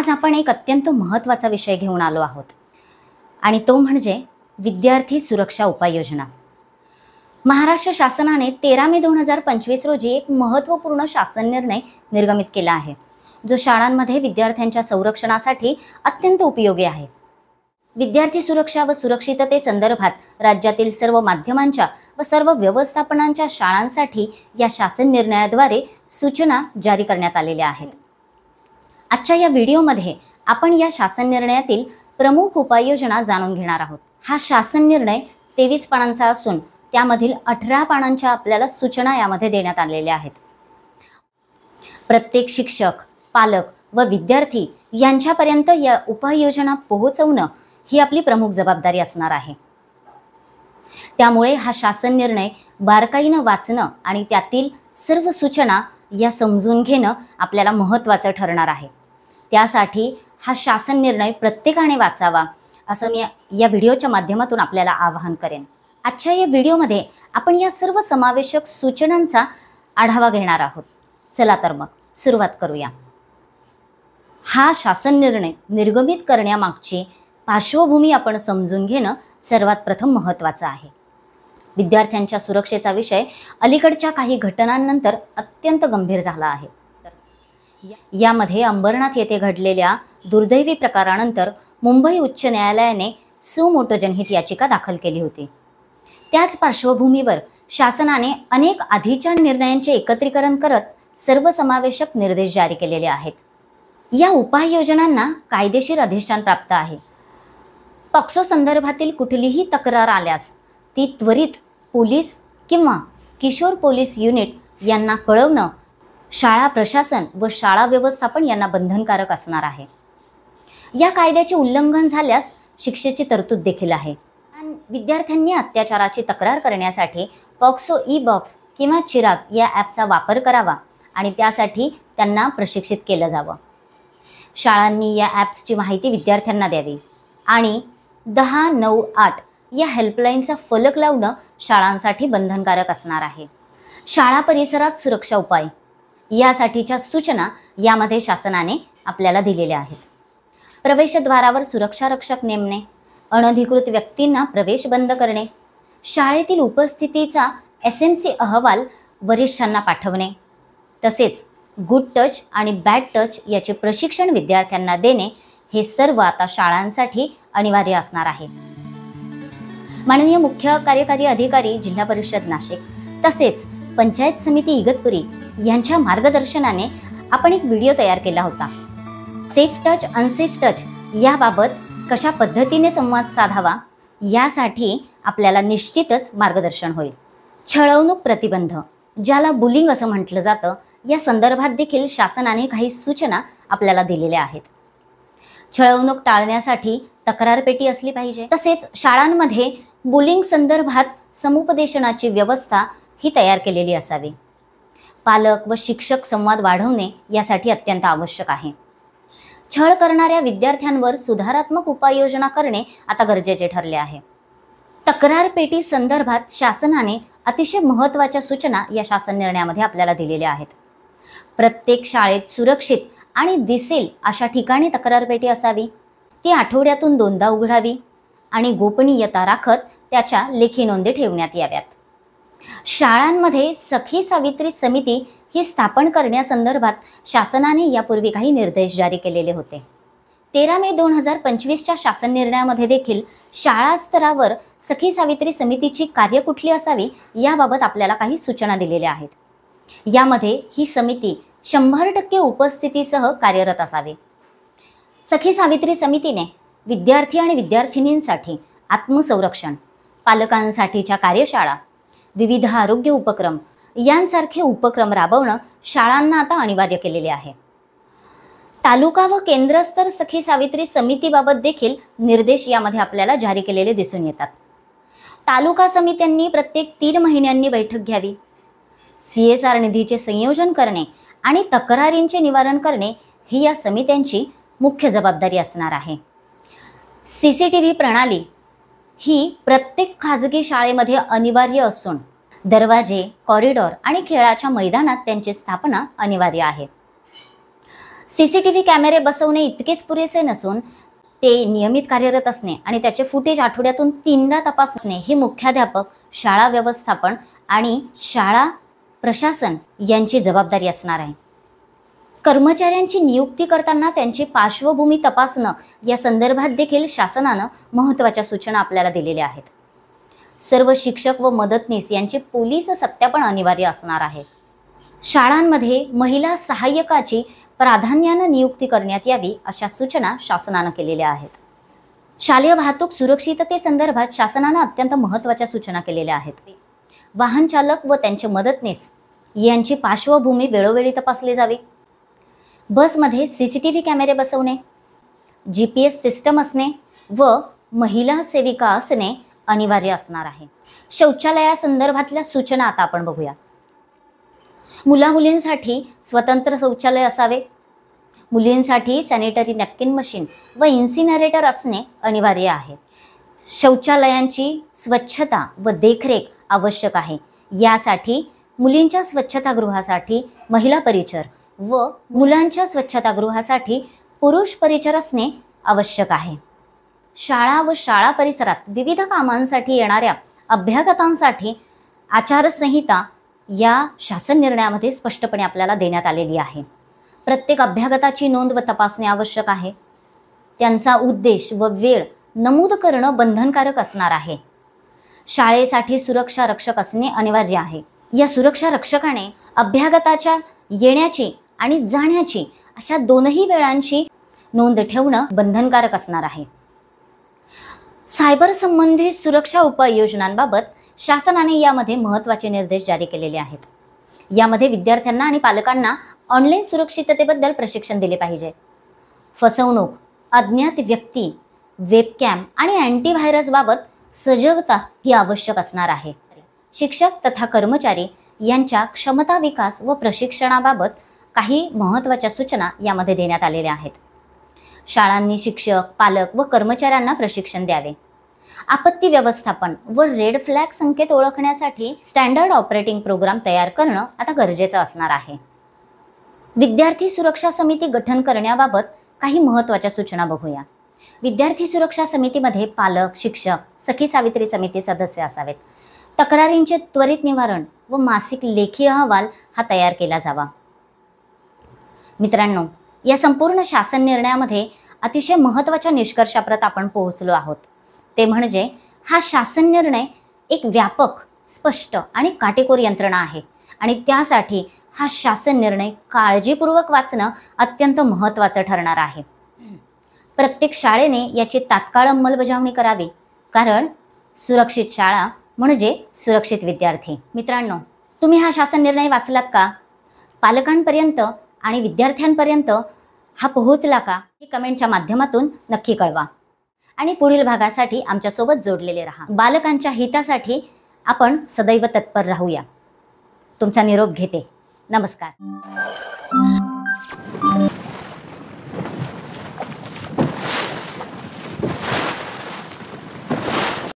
आज आपण एक अत्यंत महत्त्वाचा विषय घेऊन आलो आहोत आणि तो म्हणजे विद्यार्थी सुरक्षा उपाययोजना। महाराष्ट्र शासनाने 13 मे 2025 रोजी एक महत्त्वपूर्ण शासन निर्णय निर्गमित केला आहे, जो शाळांमध्ये विद्यार्थ्यांच्या संरक्षणासाठी अत्यंत उपयोगी आहे। विद्यार्थी सुरक्षा व सुरक्षिततेसंदर्भात राज्यातील सर्व माध्यमांच्या व सर्व व्यवस्थापनांच्या शाळांसाठी या शासन निर्णयाद्वारे सूचना जारी करण्यात आलेल्या आहेत। आजच्या या व्हिडिओमध्ये आपण या शासन निर्णयातील प्रमुख उपाययोजना जाणून घेणार आहोत। हा शासन निर्णय 23 पानांचा असून त्यामधील 18 पानांच्या आपल्याला सूचना यामध्ये देण्यात आलेल्या आहेत। प्रत्येक शिक्षक, पालक व विद्यार्थी यांच्यापर्यंत या उपाययोजना पोहोचवणं ही आपली प्रमुख जबाबदारी असणार आहे। त्यामुळे हा शासन निर्णय बारकाईने वाचणं आणि त्यातील सर्व सूचना या समजून घेणं आपल्याला महत्त्वाचं ठरणार आहे। त्यासाठी हा शासन निर्णय प्रत्येकाने वाचावा असं मी या व्हिडिओच्या माध्यमातून आपल्याला आवाहन करेन। आजच्या या व्हिडिओमध्ये आपण या सर्व समावेशक सूचनांचा आढावा घेणार आहोत। चला तर मग सुरुवात करूया। हा शासन निर्णय निर्गमित करण्यामागची पार्श्वभूमी आपण समजून घेणं सर्वात प्रथम महत्त्वाचं आहे। विद्यार्थ्यांच्या सुरक्षेचा विषय अलीकडच्या काही घटनांनंतर अत्यंत गंभीर झाला आहे। यामध्ये अंबरनाथ येथे घडलेल्या दुर्दैवी प्रकारानंतर मुंबई उच्च न्यायालयाने सुमोटो जनहित याचिका दाखल केली होती। त्याच पार्श्वभूमीवर शासनाने अनेक आधीच्या निर्णयांचे एकत्रीकरण करत सर्वसमावेशक निर्देश जारी केलेले आहेत। या उपाययोजनांना कायदेशीर अधिष्ठान प्राप्त आहे। पॉक्सो संदर्भातील कुठलीही तक्रार आल्यास ती त्वरित पोलीस किंवा किशोर पोलीस युनिट यांना कळवणं शाळा प्रशासन व शाळा व्यवस्थापन यांना बंधनकारक असणार आहे। या कायद्याचे उल्लंघन झाल्यास शिक्षेची तरतूद देखील आहे। विद्यार्थ्यांनी अत्याचाराची तक्रार करण्यासाठी पॉक्सो ई बॉक्स किंवा चिराग या ॲपचा वापर करावा आणि त्यासाठी त्यांना प्रशिक्षित केलं जावं। शाळांनी या ॲप्सची माहिती विद्यार्थ्यांना द्यावी आणि 1098 या हेल्पलाईनचा फलक लावणं शाळांसाठी बंधनकारक असणार आहे। शाळा परिसरात सुरक्षा उपाय यासाठीच्या सूचना यामध्ये शासनाने आपल्याला दिलेल्या आहेत। प्रवेशद्वारावर सुरक्षा रक्षक नेमणे, अनधिकृत व्यक्तींना प्रवेश बंद करणे, शाळेतील उपस्थितीचा SMC अहवाल वरिष्ठांना पाठवणे, तसेच गुड टच आणि बॅड टच याचे प्रशिक्षण विद्यार्थ्यांना देणे हे सर्व आता शाळांसाठी अनिवार्य असणार आहे। माननीय मुख्य कार्यकारी अधिकारी जिल्हा परिषद नाशिक तसेच पंचायत समिती इगतपुरी यांच्या मार्गदर्शनाने आपण एक व्हिडिओ तयार केला होता। सेफ टच अनसेफ टच याबाबत कशा पद्धतीने संवाद साधावा यासाठी आपल्याला निश्चितच मार्गदर्शन होईल। छळवणूक प्रतिबंध ज्याला बुलिंग असं म्हटलं जातं, या संदर्भात देखील शासनाने काही सूचना आपल्याला दिलेल्या आहेत। छळवणूक टाळण्यासाठी तक्रार पेटी असली पाहिजे। तसेच शाळांमध्ये बुलिंग संदर्भात समुपदेशनाची व्यवस्था ही तयार केलेली असावी। पालक व शिक्षक संवाद वाढवणे यासाठी अत्यंत आवश्यक आहे। छळ करणाऱ्या विद्यार्थ्यांवर सुधारात्मक उपाययोजना करणे आता गरजेचे ठरले आहे। तक्रार पेटी संदर्भात शासनाने अतिशय महत्त्वाच्या सूचना या शासन निर्णयामध्ये आपल्याला दिलेल्या आहेत। प्रत्येक शाळेत सुरक्षित आणि दिसेल अशा ठिकाणी तक्रार पेटी असावी। ती आठवड्यातून 2दा उघडावी आणि गोपनीयता राखत त्याच्या लेखी नोंदी ठेवण्यात याव्यात। शाळांमध्ये सखी सावित्री समिती ही स्थापन करण्यासंदर्भात शासनाने यापूर्वी काही निर्देश जारी केलेले होते। 13 मे 2025च्या शासन निर्णयामध्ये देखील शाळा स्तरावर सखी सावित्री समितीची कार्य कुठली असावी याबाबत आपल्याला काही सूचना दिलेल्या आहेत। यामध्ये ही समिती 100% उपस्थितीसह कार्यरत असावी। सखी सावित्री समितीने विद्यार्थी आणि विद्यार्थिनींसाठी आत्मसंरक्षण, पालकांसाठीच्या कार्यशाळा, विविध आरोग्य उपक्रम यांसारखे उपक्रम राबवणं शाळांना आता अनिवार्य केलेले आहे। तालुका व केंद्रस्तर सखी सावित्री समितीबाबत देखील निर्देश यामध्ये आपल्याला जारी केलेले दिसून येतात। तालुका समित्यांनी प्रत्येक 3 महिन्यांनी बैठक घ्यावी। CSR निधीचे संयोजन करणे आणि तक्रारींचे निवारण करणे ही या समित्यांची मुख्य जबाबदारी असणार आहे। CCTV प्रणाली ही प्रत्येक खाजगी शाळेमध्ये अनिवार्य असून दरवाजे, कॉरिडॉर आणि खेळाच्या मैदानात त्यांची स्थापना अनिवार्य आहे। CCTV कॅमेरे बसवणे इतकेच पुरेसे नसून ते नियमित कार्यरत असणे आणि त्याचे फुटेज आठवड्यातून 3दा तपासणे हे मुख्याध्यापक, शाळा व्यवस्थापन आणि शाळा प्रशासन यांची जबाबदारी असणार आहे. कर्मचाऱ्यांची नियुक्ती करताना त्यांची पार्श्वभूमी तपासणं या संदर्भात देखील शासनानं महत्त्वाच्या सूचना आपल्याला दिलेल्या आहेत. सर्व शिक्षक व मदतनीस यांचे पोलीस सत्यापन अनिवार्य असणार आहे. शाळांमध्ये महिला सहाय्यकाची प्राधान्यानं नियुक्ती करण्यात यावी अशा सूचना शासनानं केलेल्या आहेत. शालेय वाहतूक सुरक्षिततेसंदर्भात शासनानं अत्यंत महत्त्वाच्या सूचना केलेल्या आहेत. वाहन चालक व त्यांचे मदतनीस यांची पार्श्वभूमी वेळोवेळी तपासली जावी. बसमध्ये CCTV कॅमेरे बसवणे, GPS सिस्टम असणे व महिला सेविका असणे अनिवार्य असणार आहे. शौचालयासंदर्भातल्या सूचना आता आपण बघूया. मुलामुलींसाठी स्वतंत्र शौचालय असावे. मुलींसाठी सॅनिटरी नॅपकिन मशीन व इन्सिनरेटर असणे अनिवार्य आहे. शौचालयांची स्वच्छता व देखरेख आवश्यक आहे. यासाठी मुलींच्या स्वच्छतागृहासाठी महिला परिचर व मुलांच्या स्वच्छतागृहासाठी पुरुष परिचर असणे आवश्यक आहे. शाळा व शाळा परिसरात विविध कामांसाठी येणाऱ्या अभ्यागतांसाठी आचारसंहिता या शासन निर्णयामध्ये स्पष्टपणे आपल्याला देण्यात आलेली आहे. प्रत्येक अभ्यागताची नोंद व तपासणी आवश्यक आहे. त्यांचा उद्देश व वेळ नमूद करणं बंधनकारक असणार आहे. शाळेसाठी सुरक्षा रक्षक असणे अनिवार्य आहे. या सुरक्षा रक्षकाने अभ्यागताच्या येण्याची आणि जाण्याची अशा दोनही वेळांची नोंद ठेवणं बंधनकारक असणार आहे. सायबर संबंधित सुरक्षा उपाययोजनांबाबत शासनाने यामध्ये महत्त्वाचे निर्देश जारी केलेले आहेत. यामध्ये विद्यार्थ्यांना आणि पालकांना ऑनलाईन सुरक्षिततेबद्दल प्रशिक्षण दिले पाहिजे. फसवणूक, अज्ञात व्यक्ती, वेबकॅम आणि अँटीव्हायरस बाबत सजगता ही आवश्यक असणार आहे. शिक्षक तथा कर्मचारी यांच्या क्षमता विकास व प्रशिक्षणाबाबत काही महत्त्वाच्या सूचना यामध्ये देण्यात आलेल्या आहेत. शाळांनी शिक्षक, पालक व कर्मचाऱ्यांना प्रशिक्षण द्यावे. आपत्ती व्यवस्थापन व रेड फ्लॅग संकेत ओळखण्यासाठी स्टँडर्ड ऑपरेटिंग प्रोग्राम तयार करणं आता गरजेचं असणार आहे. विद्यार्थी सुरक्षा समिती गठन करण्याबाबत काही महत्त्वाच्या सूचना बघूया. विद्यार्थी सुरक्षा समितीमध्ये पालक, शिक्षक, सखी सावित्री समिती सदस्य असावेत. तक्रारींचे त्वरित निवारण व मासिक लेखी अहवाल हा तयार केला जावा. मित्रांनो, या संपूर्ण शासन निर्णयामध्ये अतिशय महत्त्वाच्या निष्कर्षाप्रत आपण पोहोचलो आहोत. ते म्हणजे हा शासन निर्णय एक व्यापक, स्पष्ट आणि काटेकोर यंत्रणा आहे आणि त्यासाठी हा शासन निर्णय काळजीपूर्वक वाचणं अत्यंत महत्त्वाचं ठरणार आहे. प्रत्येक शाळेने याची तात्काळ अंमलबजावणी करावी, कारण सुरक्षित शाळा म्हणजे सुरक्षित विद्यार्थी. मित्रांनो, तुम्ही हा शासन निर्णय वाचलात का? पालकांपर्यंत आणि विद्यार्थ्यांपर्यंत हा पोहोचला का? हे कमेंटच्या माध्यमातून नक्की कळवा आणि पुढील भागासाठी आमच्यासोबत जोडलेले राहा. बालकांच्या हितासाठी आपण सदैव तत्पर राहूया. तुमचा निरोप घेते. नमस्कार.